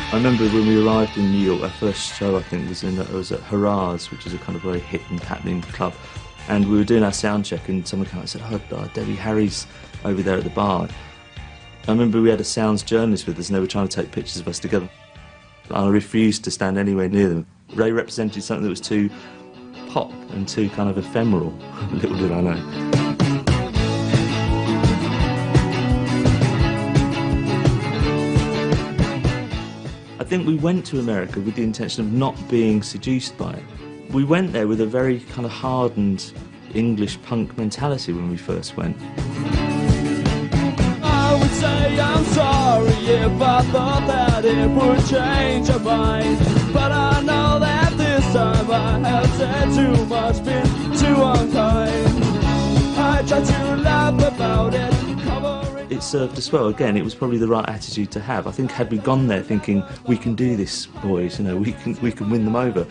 I remember when we arrived in New York, our first show I think was at Hurrah's, which is a kind of very hip and happening club, and we were doing our sound check and someone came out and said, oh, Debbie Harry's over there at the bar. I remember we had a sounds journalist with us and they were trying to take pictures of us together. I refused to stand anywhere near them. They represented something that was too pop and too kind of ephemeral, little did I know. I think we went to America with the intention of not being seduced by it. We went there with a very kind of hardened English punk mentality when we first went. I would say I'm sorry if I thought that it would change your mind, but I know that this time I have said too much, been too unkind. I tried to laugh about it. It served us well. Again, it was probably the right attitude to have. I think had we gone there thinking, we can do this, boys, you know, we can win them over,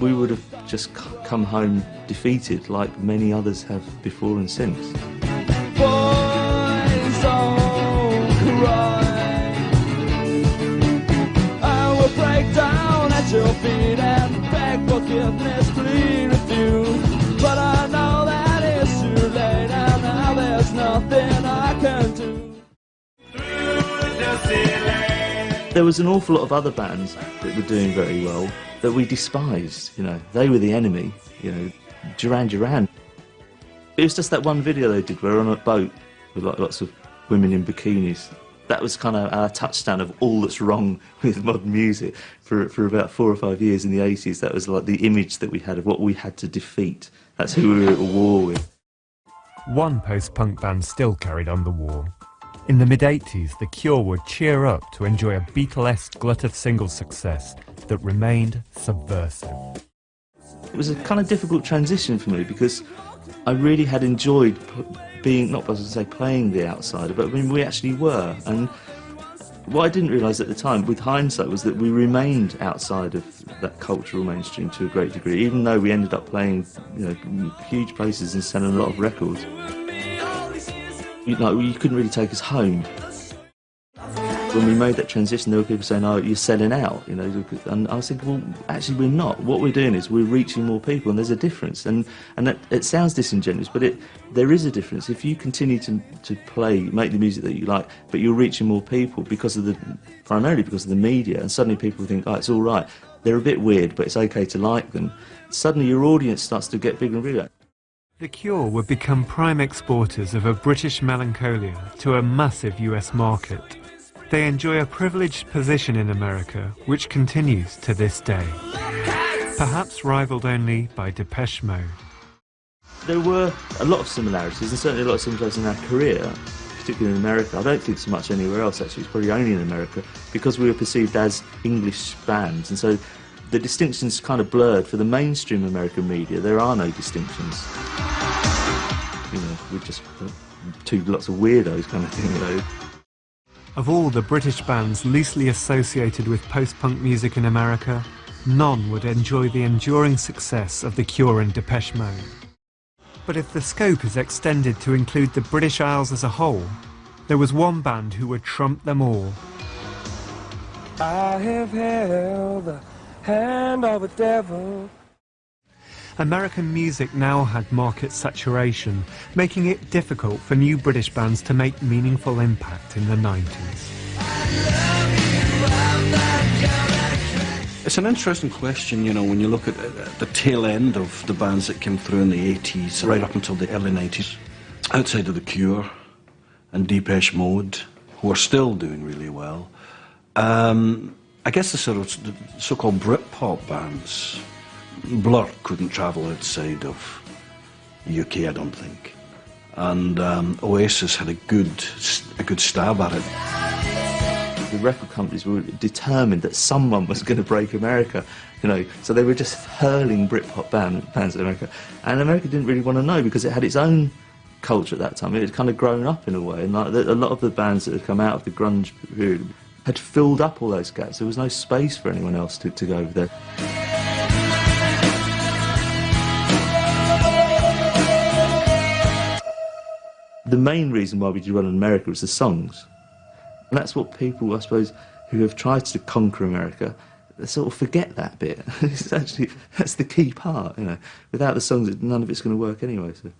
we would have just come home defeated like many others have before and since. Boys don't cry. I will break down at your feet and beg forgiveness, plead with you, but I know that it's too late and now there's nothing I can do. There was an awful lot of other bands that were doing very well that we despised, you know. They were the enemy, you know. Duran Duran. It was just that one video they did where we're on a boat with like lots of women in bikinis. That was kind of our touchdown of all that's wrong with modern music for about 4 or 5 years in the 80s. That was like the image that we had of what we had to defeat. That's who we were at war with. One post-punk band still carried on the war. In the mid-80s, The Cure would cheer up to enjoy a Beatlesque glut of single success that remained subversive. It was a kind of difficult transition for me because I really had enjoyed being, not as I say playing the outsider, but I mean we actually were. And what I didn't realise at the time, with hindsight, was that we remained outside of that cultural mainstream to a great degree, even though we ended up playing, you know, huge places and selling a lot of records. You know, you couldn't really take us home. When we made that transition, there were people saying, oh, you're selling out, you know, and I was thinking, well, actually we're not. What we're doing is we're reaching more people, and there's a difference. And that, it sounds disingenuous, but there is a difference. If you continue to make the music that you like, but you're reaching more people primarily because of the media, and suddenly people think, oh, it's all right. They're a bit weird, but it's okay to like them. Suddenly your audience starts to get bigger and bigger. The Cure would become prime exporters of a British melancholia to a massive US market. They enjoy a privileged position in America, which continues to this day, perhaps rivaled only by Depeche Mode. There were a lot of similarities, and certainly a lot of similarities in our career, particularly in America. I don't think so much anywhere else, actually. It's probably only in America, because we were perceived as English bands, and so the distinctions kind of blurred. For the mainstream American media, there are no distinctions. You know, we're just lots of weirdos kind of thing, you know. Of all the British bands loosely associated with post-punk music in America, none would enjoy the enduring success of The Cure and Depeche Mode. But if the scope is extended to include the British Isles as a whole, there was one band who would trump them all. I have held the hand of a devil. American music now had market saturation, making it difficult for new British bands to make meaningful impact in the 90s. It's an interesting question, you know, when you look at the tail end of the bands that came through in the 80s, right up until the early 90s, outside of The Cure and Depeche Mode, who are still doing really well. I guess the sort of so-called Britpop bands, Blur couldn't travel outside of UK, I don't think, and Oasis had a good stab at it. The record companies were determined that someone was going to break America, you know, so they were just hurling Britpop bands at America, and America didn't really want to know because it had its own culture at that time. It had kind of grown up in a way, and like, a lot of the bands that had come out of the grunge period had filled up all those gaps. There was no space for anyone else to go over there. The main reason why we did well in America was the songs. And that's what people, I suppose, who have tried to conquer America, they sort of forget that bit. It's actually, that's the key part, you know. Without the songs, none of it's going to work anyway. So.